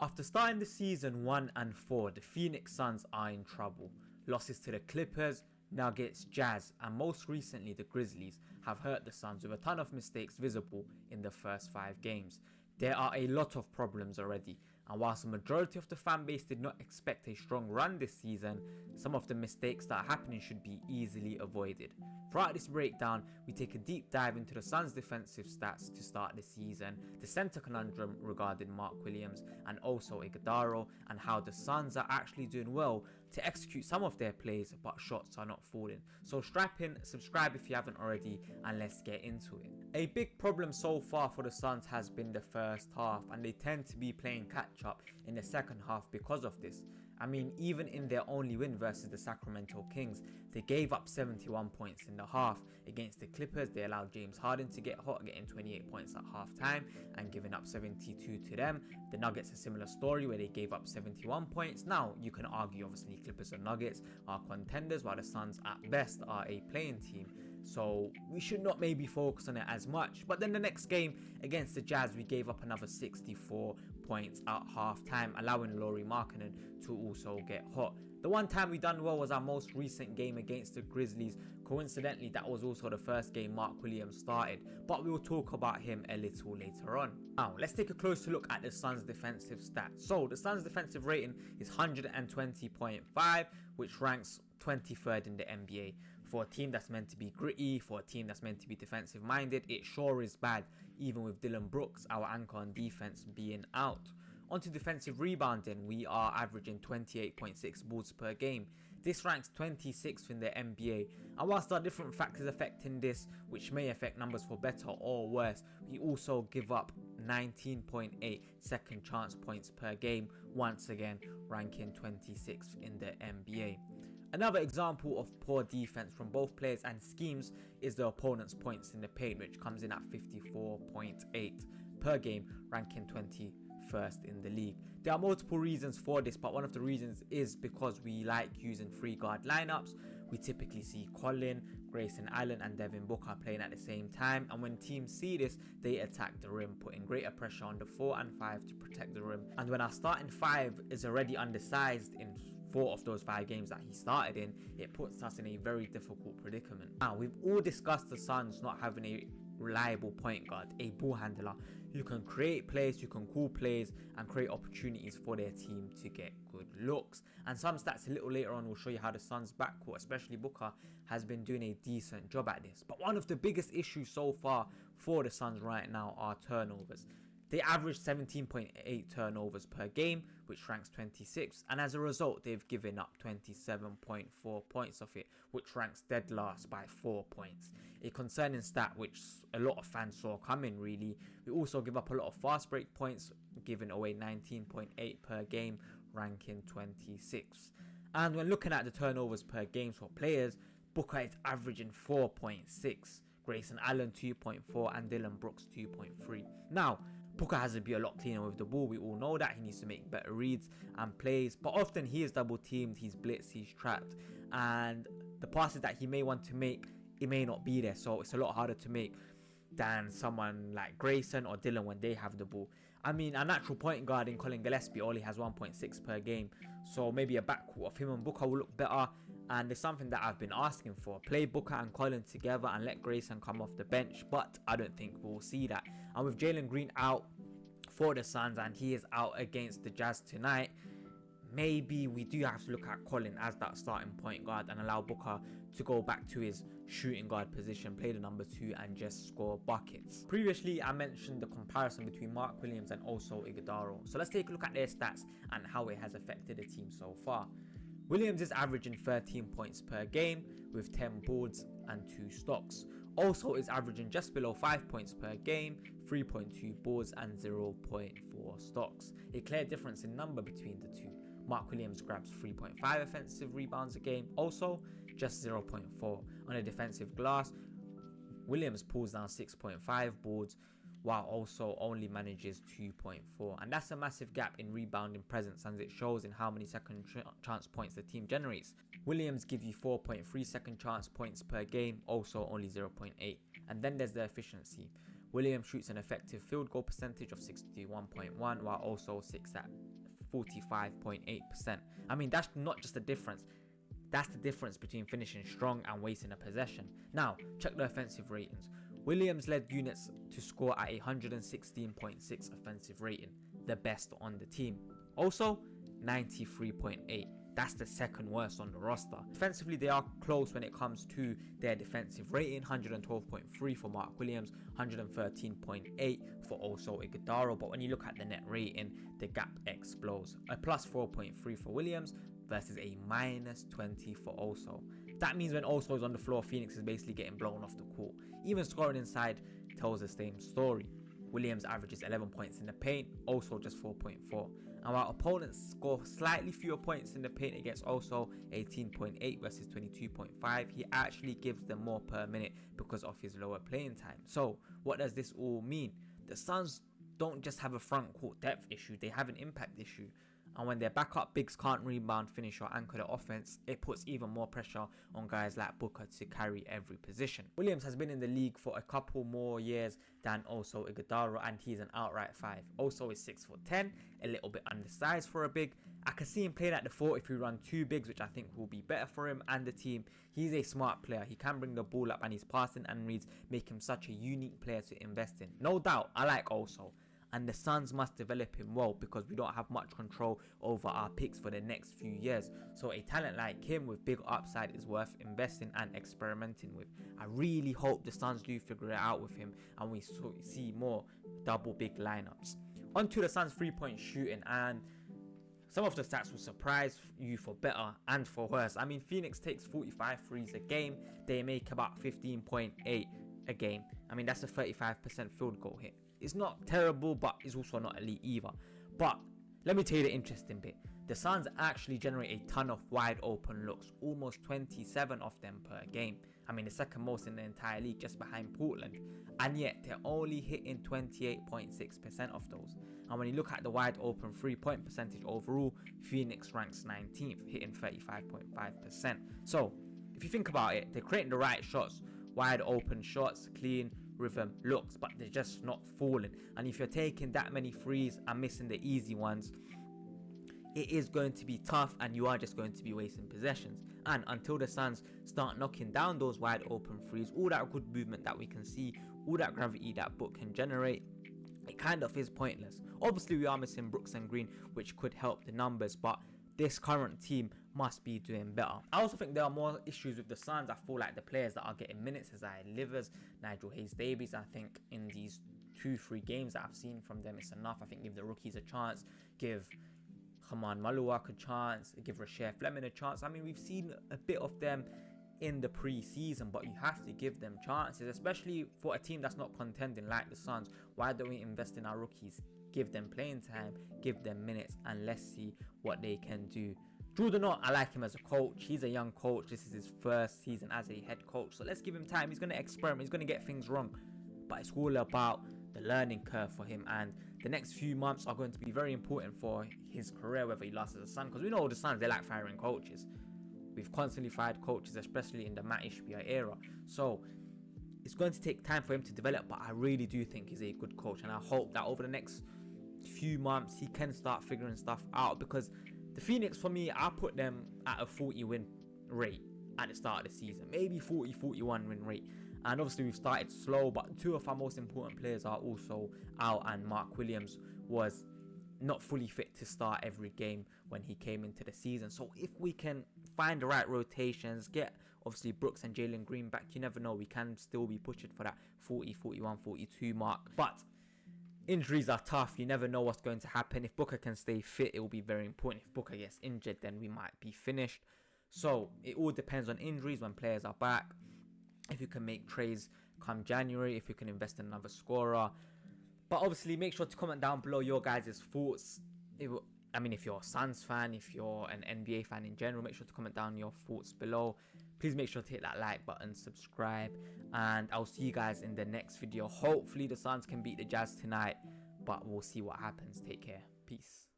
After starting the season 1-4, the Phoenix Suns are in trouble. Losses to the Clippers, Nuggets, Jazz, and most recently the Grizzlies have hurt the Suns with a ton of mistakes visible in the first 5 games. There are a lot of problems already, and whilst the majority of the fan base did not expect a strong run this season, some of the mistakes that are happening should be easily avoided. Throughout this breakdown, we take a deep dive into the Suns' defensive stats to start the season, the centre conundrum regarding Mark Williams and also Ighodaro, and how the Suns are actually doing well to execute some of their plays but shots are not falling. So strap in, subscribe if you haven't already, and let's get into it. A big problem so far for the Suns has been the first half, and they tend to be playing catch up in the second half because of this. I mean, even in their only win versus the Sacramento Kings, they gave up 71 points in the half. Against the Clippers, they allowed James Harden to get hot, getting 28 points at half time and giving up 72 to them. The Nuggets, a similar story where they gave up 71 points. Now, you can argue obviously Clippers and Nuggets are contenders while the Suns at best are a playing team. So we should not maybe focus on it as much. But then the next game against the Jazz, we gave up another 64 points at half time, allowing Lauri Markkanen to also get hot. The one time we done well was our most recent game against the Grizzlies. Coincidentally, that was also the first game Mark Williams started, but we'll talk about him a little later on. Now, let's take a closer look at the Suns' defensive stats. So, the Suns' defensive rating is 120.5, which ranks 23rd in the NBA. For a team that's meant to be gritty, for a team that's meant to be defensive minded, it sure is bad, even with Dillon Brooks, our anchor on defense, being out. Onto defensive rebounding, we are averaging 28.6 boards per game. This ranks 26th in the NBA, and whilst there are different factors affecting this, which may affect numbers for better or worse, we also give up 19.8 second chance points per game, once again ranking 26th in the NBA. Another example of poor defense from both players and schemes is the opponent's points in the paint, which comes in at 54.8 per game, ranking 21st in the league. There are multiple reasons for this, but one of the reasons is because we like using 3 guard lineups. We typically see Colin, Grayson Allen and Devin Booker playing at the same time, and when teams see this, they attack the rim, putting greater pressure on the 4 and 5 to protect the rim. And when our starting 5 is already undersized in 4 of those 5 games that he started in, it puts us in a very difficult predicament. Now, we've all discussed the Suns not having a reliable point guard, a ball handler who can create plays, who can call plays and create opportunities for their team to get good looks. And some stats a little later on will show you how the Suns backcourt, especially Booker, has been doing a decent job at this. But one of the biggest issues so far for the Suns right now are turnovers. They average 17.8 turnovers per game, which ranks 26th, and as a result, they've given up 27.4 points of it, which ranks dead last by 4 points. A concerning stat which a lot of fans saw coming, really. We also give up a lot of fast break points, giving away 19.8 per game, ranking 26th. And when looking at the turnovers per game for players, Booker is averaging 4.6, Grayson Allen 2.4, and Dillon Brooks 2.3. Now, Booker has to be a lot cleaner with the ball. We all know that. He needs to make better reads and plays, but often he is double teamed, he's blitzed, he's trapped, and the passes that he may want to make, it may not be there, so it's a lot harder to make than someone like Grayson or Dillon when they have the ball. I mean, a natural point guard in Colin Gillespie only has 1.6 per game, so maybe a backcourt of him and Booker will look better, and it's something that I've been asking for. Play Booker and Colin together and let Grayson come off the bench, but I don't think we'll see that. And with Jalen Green out for the Suns and he is out against the Jazz tonight, maybe we do have to look at Colin as that starting point guard and allow Booker to go back to his shooting guard position, play the number 2 and just score buckets. Previously, I mentioned the comparison between Mark Williams and also Ighodaro. So let's take a look at their stats and how it has affected the team so far. Williams is averaging 13 points per game with 10 boards and 2 stocks. Also is averaging just below 5 points per game, 3.2 boards and 0.4 stocks. A clear difference in number between the two. Mark Williams grabs 3.5 offensive rebounds a game, also just 0.4. On a defensive glass, Williams pulls down 6.5 boards while also only manages 2.4, and that's a massive gap in rebounding presence, as it shows in how many second chance points the team generates. Williams gives you 4.3 second chance points per game, also only 0.8. And then there's the efficiency. Williams shoots an effective field goal percentage of 61.1, while also 6 at 45.8%. I mean, that's not just the difference. That's the difference between finishing strong and wasting a possession. Now, check the offensive ratings. Williams led units to score at a 116.6 offensive rating, the best on the team. Also, 93.8. That's the second worst on the roster. Defensively, they are close when it comes to their defensive rating. 112.3 for Mark Williams, 113.8 for also Ighodaro. But when you look at the net rating, the gap explodes. A plus 4.3 for Williams versus a minus 20 for Oso. That means when Oso is on the floor, Phoenix is basically getting blown off the court. Even scoring inside tells the same story. Williams averages 11 points in the paint, Oso just 4.4. And while opponents score slightly fewer points in the paint against Oso, 18.8 versus 22.5, he actually gives them more per minute because of his lower playing time. So what does this all mean? The Suns don't just have a front court depth issue, they have an impact issue. And when their backup bigs can't rebound, finish, or anchor the offense, it puts even more pressure on guys like Booker to carry every position. Williams has been in the league for a couple more years than also Ighodaro, and he's an outright 5. Also is 6'10", a little bit undersized for a big. I can see him playing at the 4 if we run 2 bigs, which I think will be better for him and the team. He's a smart player. He can bring the ball up, and his passing and reads make him such a unique player to invest in. No doubt, I like Oso. And the Suns must develop him well because we don't have much control over our picks for the next few years. So a talent like him with big upside is worth investing and experimenting with. I really hope the Suns do figure it out with him and we see more double big lineups. On to the Suns 3-point shooting, and some of the stats will surprise you for better and for worse. I mean, Phoenix takes 45 threes a game. They make about 15.8 a game. I mean, that's a 35% field goal hit. It's not terrible, but it's also not elite either. But let me tell you the interesting bit. The Suns actually generate a ton of wide open looks, almost 27 of them per game. I mean, the second most in the entire league, just behind Portland. And yet, they're only hitting 28.6% of those. And when you look at the wide open 3-point percentage overall, Phoenix ranks 19th, hitting 35.5%. So, if you think about it, they're creating the right shots, wide open shots, clean rhythm looks, but they're just not falling. And if you're taking that many threes and missing the easy ones, it is going to be tough and you are just going to be wasting possessions. And until the Suns start knocking down those wide open threes, all that good movement that we can see, all that gravity that Book can generate, it kind of is pointless. Obviously we are missing Brooks and Green, which could help the numbers, but this current team must be doing better. I also think there are more issues with the Suns. I feel like the players that are getting minutes, Isaiah Livers, Nigel Hayes-Davies, I think in these 2-3 games that I've seen from them, it's enough. I think give the rookies a chance, give Haman Maluak a chance, give Rasheer Fleming a chance. I mean, we've seen a bit of them in the pre-season, but you have to give them chances, especially for a team that's not contending like the Suns. Why don't we invest in our rookies? Give them playing time, give them minutes, and let's see what they can do. Jordan Ott, I like him as a coach. He's a young coach. This is his first season as a head coach, so let's give him time. He's going to experiment. He's going to get things wrong, but it's all about the learning curve for him, and the next few months are going to be very important for his career, whether he lasts as a Sun, because we know the Suns, they like firing coaches. We've constantly fired coaches, especially in the Matt Ishbia era. So it's going to take time for him to develop, but I really do think he's a good coach, and I hope that over the next few months he can start figuring stuff out, because the Phoenix, for me, I put them at a 40 win rate at the start of the season, maybe 40-41 win rate. And obviously we've started slow, but 2 of our most important players are also out, and Mark Williams was not fully fit to start every game when he came into the season. So if we can find the right rotations, get obviously Brooks and Jalen Green back, you never know, we can still be pushing for that 40, 41, 42 mark. But injuries are tough. You never know what's going to happen. If Booker can stay fit, it will be very important. If Booker gets injured, then we might be finished. So it all depends on injuries when players are back. If you can make trades come January, if you can invest in another scorer. But obviously, make sure to comment down below your guys' thoughts. I mean, if you're a Suns fan, if you're an NBA fan in general, make sure to comment down your thoughts below. Please make sure to hit that like button, subscribe, and I'll see you guys in the next video. Hopefully, the Suns can beat the Jazz tonight, but we'll see what happens. Take care. Peace.